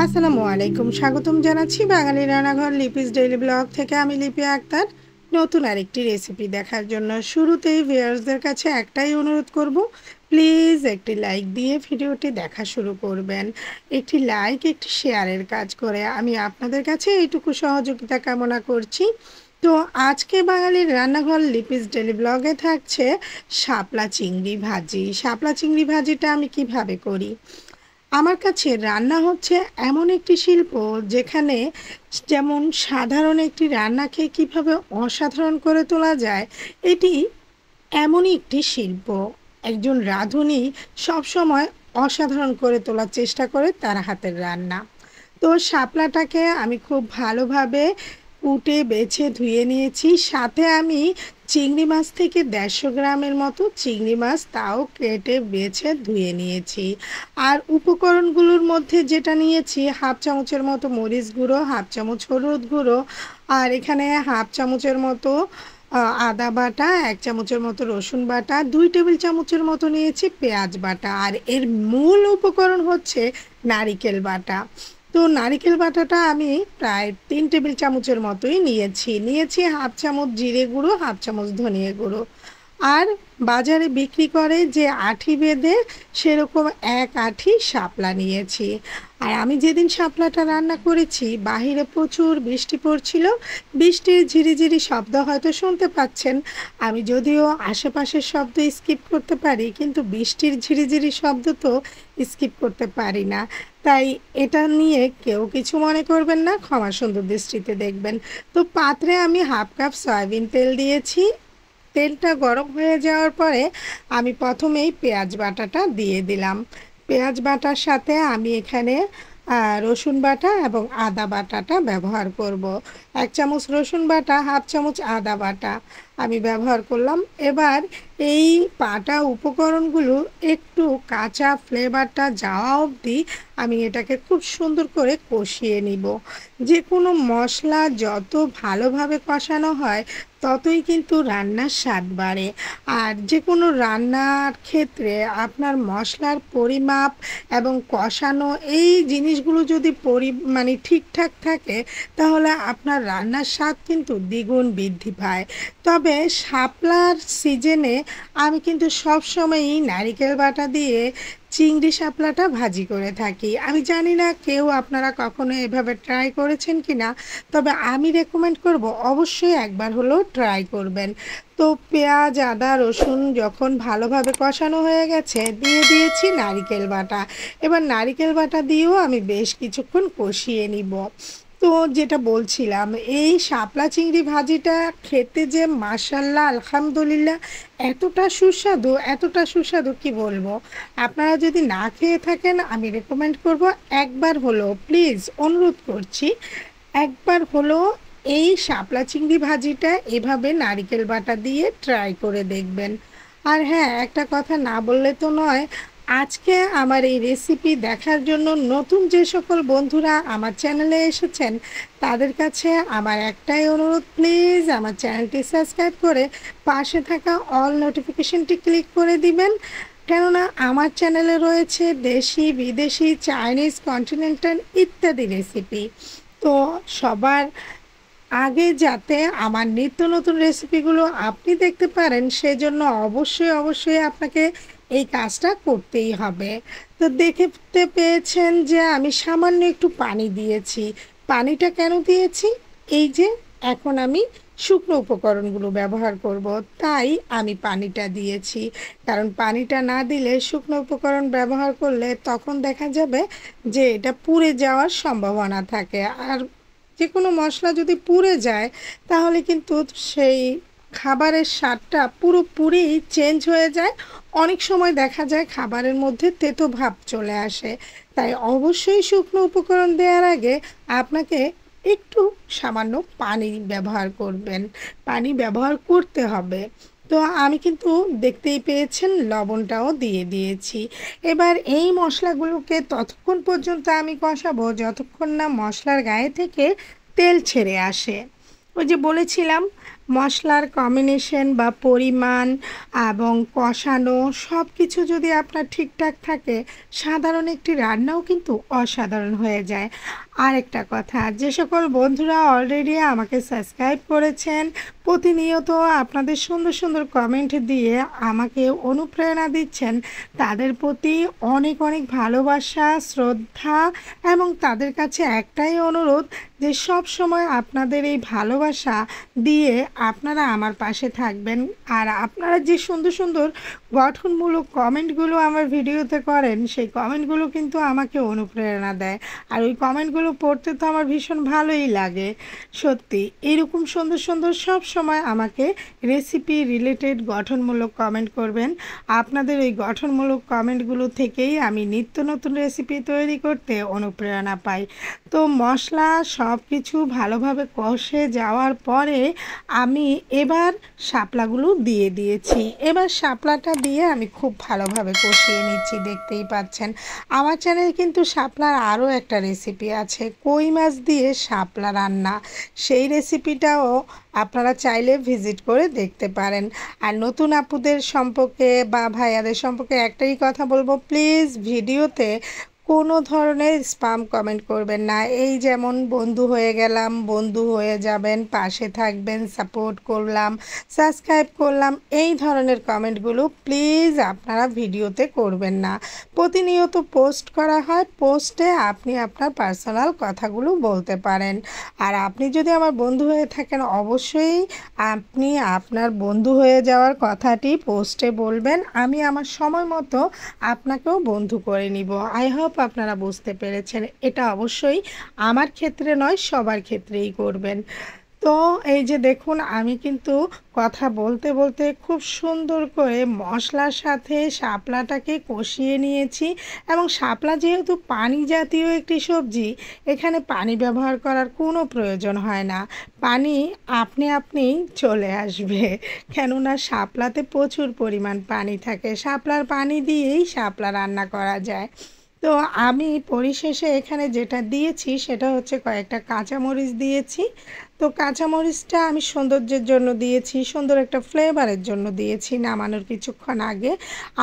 আসসালামু আলাইকুম, স্বাগতম জানাচ্ছি বাঙালি রান্নাঘর লিপিস ডেইলি ব্লগ থেকে। আমি লিপি আক্তার, নতুন আরেকটি রেসিপি দেখার জন্য শুরুতেই ভিউয়ার্সদের কাছে একটাই অনুরোধ করব, প্লিজ একটি লাইক দিয়ে ভিডিওটি দেখা শুরু করবেন। একটি লাইক একটি শেয়ারের কাজ করে আমি আপনাদের কাছে এইটুকু সহযোগিতা কামনা করছি। তো আজকে বাঙালির রান্নাঘর লিপিস ডেইলি ব্লগে থাকছে শাপলা চিংড়ি ভাজি। শাপলা চিংড়ি ভাজিটা আমি কিভাবে করি। আমার কাছে রান্না হচ্ছে এমন একটি শিল্প যেখানে যেমন সাধারণ একটি রান্নাকে কিভাবে অসাধারণ করে তোলা যায়, এটি এমনই একটি শিল্প। একজন রাঁধুনি সবসময় অসাধারণ করে তোলার চেষ্টা করে তার হাতের রান্না। তো শাপলাটাকে আমি খুব ভালোভাবে কুটে বেছে ধুয়ে নিয়েছি। সাথে আমি চিংড়ি মাছ থেকে 150 গ্রামের মতো চিংড়ি মাছ তাও কেটে বেছে ধুয়ে নিয়েছি। আর উপকরণগুলোর মধ্যে যেটা নিয়েছি, হাফ চামচের মতো মরিচ গুঁড়ো, হাফ চামচ হলুদ গুঁড়ো, আর এখানে হাফ চামচের মতো আদা বাটা, 1 চামচের মতো রসুন বাটা, 2 টেবিল চামচের মতো নিয়েছি পেঁয়াজ বাটা। আর এর মূল উপকরণ হচ্ছে নারিকেল বাটা। তো নারিকেল বাটাটা আমি প্রায় 3 টেবিল চামচের মতোই নিয়েছি হাফ চামচ জিরে গুঁড়ো, হাফ চামচ ধনিয়া গুঁড়ো। আর বাজারে বিক্রি করে যে আঁটি বেঁধে সেরকম 1 আঁটি শাপলা নিয়েছি। আর আমি যেদিন শাপলাটা রান্না করেছি বাহিরে প্রচুর বৃষ্টি পড়ছিল, বৃষ্টির ঝিরিঝিরি শব্দ হয়তো শুনতে পাচ্ছেন। আমি যদিও আশেপাশের শব্দ স্কিপ করতে পারি, কিন্তু বৃষ্টির ঝিরিঝিরি শব্দ তো স্কিপ করতে পারি না। তাই এটা নিয়ে কেউ কিছু মনে করবেন না, ক্ষমা সুন্দর দৃষ্টিতে দেখবেন। তো পাত্রে আমি হাফ কাপ সয়াবিন তেল দিয়েছি। তেলটা গরম হয়ে যাওয়ার পরে আমি প্রথমেই পেঁয়াজ বাটাটা দিয়ে দিলাম। পেঁয়াজ বাটার সাথে আমি এখানে রসুন বাটা এবং আদা বাটাটা ব্যবহার করব। 1 চামচ রসুন বাটা, হাফ চামচ আদা বাটা আমি ব্যবহার করলাম। এবার এই বাটা উপকরণগুলো একটু কাঁচা ফ্লেভারটা যাওয়া অবধি আমি এটাকে খুব সুন্দর করে কষিয়ে নিব। যে কোনো মশলা যত ভালোভাবে কষানো হয় ততই কিন্তু রান্নার স্বাদ বাড়ে। আর যে কোনো রান্নার ক্ষেত্রে আপনার মশলার পরিমাপ এবং কষানো এই জিনিসগুলো যদি মানে ঠিকঠাক থাকে, তাহলে আপনার রান্নার স্বাদ কিন্তু দ্বিগুণ বৃদ্ধি পায়। তবে শাপলার সিজনে আমি কিন্তু সবসময়ই নারিকেল বাটা দিয়ে চিংড়ি শাপলাটা ভাজি করে থাকি। আমি জানি না কেউ আপনারা কখনো এভাবে ট্রাই করেছেন কি না, তবে আমি রেকমেন্ড করব অবশ্যই একবার হলেও ট্রাই করবেন। তো পেঁয়াজ আদা রসুন যখন ভালোভাবে কষানো হয়ে গেছে, দিয়ে দিয়েছি নারিকেল বাটা। এবার নারিকেল বাটা দিয়েও আমি বেশ কিছুক্ষণ কষিয়ে নিব। তো যেটা বলছিলাম, এই শাপলা চিংড়ি ভাজিটা খেতে যে মাশাআল্লাহ আলহামদুলিল্লাহ এতটা সুস্বাদু কি বলবো। আপনারা যদি না খেয়ে থাকেন আমি রেকমেন্ড করব একবার হলো, প্লিজ অনুরোধ করছি, একবার হলো এই শাপলা চিংড়ি ভাজিটা এভাবে নারিকেল বাটা দিয়ে ট্রাই করে দেখবেন। আর হ্যাঁ, একটা কথা না বললে তো নয়, আজকে আমার এই রেসিপি দেখার জন্য নতুন যে সকল বন্ধুরা আমার চ্যানেলে এসেছেন তাদের কাছে আমার একটাই অনুরোধ, প্লিজ আমার চ্যানেলটি সাবস্ক্রাইব করে পাশে থাকা অল নোটিফিকেশনটি ক্লিক করে দিবেন। কেননা আমার চ্যানেলে রয়েছে দেশি বিদেশি চাইনিজ কন্টিনেন্টাল ইত্যাদি রেসিপি। তো সবার আগে যাতে আমার নিত্য নতুন রেসিপিগুলো আপনি দেখতে পারেন, সেজন্য অবশ্যই আপনাকে এই কাজটা করতেই হবে। তো দেখতে পেয়েছেন যে আমি সামান্য একটু পানি দিয়েছি। পানিটা কেন দিয়েছি, এই যে এখন আমি শুকনো উপকরণগুলো ব্যবহার করব, তাই আমি পানিটা দিয়েছি। কারণ পানিটা না দিলে শুকনো উপকরণ ব্যবহার করলে তখন দেখা যাবে যে এটা পুড়ে যাওয়ার সম্ভাবনা থাকে। আর যে কোনো মশলা যদি পুড়ে যায় তাহলে কিন্তু সেই খাবারের স্বাদটা পুরোপুরি চেঞ্জ হয়ে যায়। অনেক সময় দেখা যায় খাবারের মধ্যে তেতো ভাব চলে আসে। তাই অবশ্যই শুকনো উপকরণ দেওয়ার আগে আপনাকে একটু সামান্য পানি ব্যবহার করবেন, পানি ব্যবহার করতে হবে। তো আমি কিন্তু দেখতেই পেয়েছেন লবণটাও দিয়ে দিয়েছি। এবার এই মশলাগুলোকে ততক্ষণ পর্যন্ত আমি কষাবো যতক্ষণ না মশলার গায়ে থেকে তেল ছেড়ে আসে। ওই যে বলেছিলাম মশলার কম্বিনেশন বা পরিমাণ এবং কষানো সব কিছু যদি আপনার ঠিকঠাক থাকে, সাধারণ একটি রান্নাও কিন্তু অসাধারণ হয়ে যায়। আরেকটা কথা, যে সকল বন্ধুরা অলরেডি আমাকে সাবস্ক্রাইব করেছেন, প্রতিনিয়ত আপনাদের সুন্দর সুন্দর কমেন্ট দিয়ে আমাকে অনুপ্রেরণা দিচ্ছেন, তাদের প্রতি অনেক অনেক ভালোবাসা, শ্রদ্ধা এবং তাদের কাছে একটাই অনুরোধ যে সব সময় আপনাদের এই ভালোবাসা দিয়ে আপনারা আমার পাশে থাকবেন। আর আপনারা যে সুন্দর সুন্দর গঠনমূলক কমেন্টগুলো আমার ভিডিওতে করেন, সেই কমেন্টগুলো কিন্তু আমাকে অনুপ্রেরণা দেয়। আর ওই কমেন্টগুলো পড়তে তো আমার ভীষণ ভালোই লাগে। সত্যি এরকম সুন্দর সুন্দর সব সময় আমাকে রেসিপি রিলেটেড গঠনমূলক কমেন্ট করবেন। আপনাদের ওই গঠনমূলক কমেন্টগুলো থেকেই আমি নিত্য নতুন রেসিপি তৈরি করতে অনুপ্রেরণা পাই। তো মশলা সব কিছু ভালোভাবে কষে যাওয়ার পরে আমি এবার শাপলাগুলো দিয়ে দিয়েছি। এবার শাপলাটা দিয়ে আমি খুব ভালোভাবে কষিয়ে নিচ্ছি, দেখতেই পাচ্ছেন। আমার চ্যানেলে কিন্তু শাপলার আরও একটা রেসিপি আছে, কই মাছ দিয়ে শাপলা রান্না। সেই রেসিপিটাও আপনারা চাইলে ভিজিট করে দেখতে পারেন। আর নতুন আপুদের সম্পর্কে বা ভাইয়াদের সম্পর্কে একটাই কথা বলবো, প্লিজ ভিডিওতে কোনো ধরনের স্পাম কমেন্ট করবেন না। এই যেমন বন্ধু হয়ে গেলাম, বন্ধু হয়ে যাবেন, পাশে থাকবেন, সাপোর্ট করলাম, সাবস্ক্রাইব করলাম, এই ধরনের কমেন্টগুলো প্লিজ আপনারা ভিডিওতে করবেন না। প্রতিনিয়ত পোস্ট করা হয়, পোস্টে আপনি আপনার পার্সোনাল কথাগুলো বলতে পারেন। আর আপনি যদি আমার বন্ধু হয়ে থাকেন, অবশ্যই আপনি আপনার বন্ধু হয়ে যাওয়ার কথাটি পোস্টে বলবেন। আমি আমার সময় মতো আপনাকেও বন্ধু করে নিব। আই হোপ আপনারা বুঝতে পেরেছেন। এটা অবশ্যই আমার ক্ষেত্রে নয়, সবার ক্ষেত্রেই করবেন। তো এই যে দেখুন, আমি কিন্তু কথা বলতে বলতে খুব সুন্দর করে মশলার সাথে শাপলাটাকে কষিয়ে নিয়েছি। এবং শাপলা যেহেতু পানি জাতীয় একটি সবজি, এখানে পানি ব্যবহার করার কোনো প্রয়োজন হয় না। পানি আপনি আপনিই চলে আসবে, কেননা শাপলাতে প্রচুর পরিমাণ পানি থাকে। শাপলার পানি দিয়েই শাপলা রান্না করা যায়। তো আমি পরিশেষে এখানে যেটা দিয়েছি সেটা হচ্ছে কয়েকটা কাঁচামরিচ দিয়েছি। তো কাঁচামরিচটা আমি সৌন্দর্যের জন্য দিয়েছি, সুন্দর একটা ফ্লেভারের জন্য দিয়েছি নামানোর কিছুক্ষণ আগে।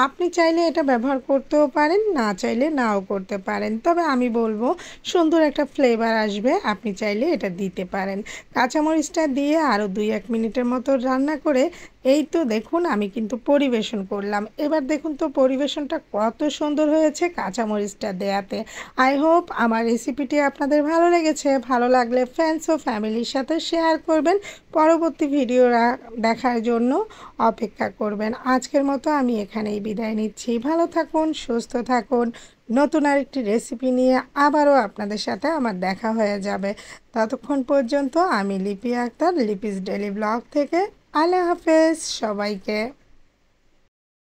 আপনি চাইলে এটা ব্যবহার করতেও পারেন, না চাইলে নাও করতে পারেন, তবে আমি বলবো সুন্দর একটা ফ্লেভার আসবে, আপনি চাইলে এটা দিতে পারেন। কাঁচামরিচটা দিয়ে আরও 2-1 মিনিটের মতো রান্না করে এই তো দেখুন আমি কিন্তু পরিবেশন করলাম। এবার দেখুন তো পরিবেশনটা কত সুন্দর হয়েছে কাঁচামরিচটা দেয়াতে। আই হোপ আমার রেসিপিটি আপনাদের ভালো লেগেছে। ভালো লাগলে ফ্রেন্ডস ও ফ্যামিলির সাথে শেয়ার করবেন। পরবর্তী ভিডিও দেখার জন্য অপেক্ষা করবেন। আজকের মতো আমি এখানেই বিদায় নিচ্ছি। ভালো থাকুন, সুস্থ থাকুন। নতুন আরেকটি রেসিপি নিয়ে আবারও আপনাদের সাথে আমার দেখা হয়ে যাবে। ততক্ষণ পর্যন্ত আমি লিপি আক্তার, লিপিস ডেইলি ব্লগ থেকে আল্লাহ হাফেজ সবাইকে।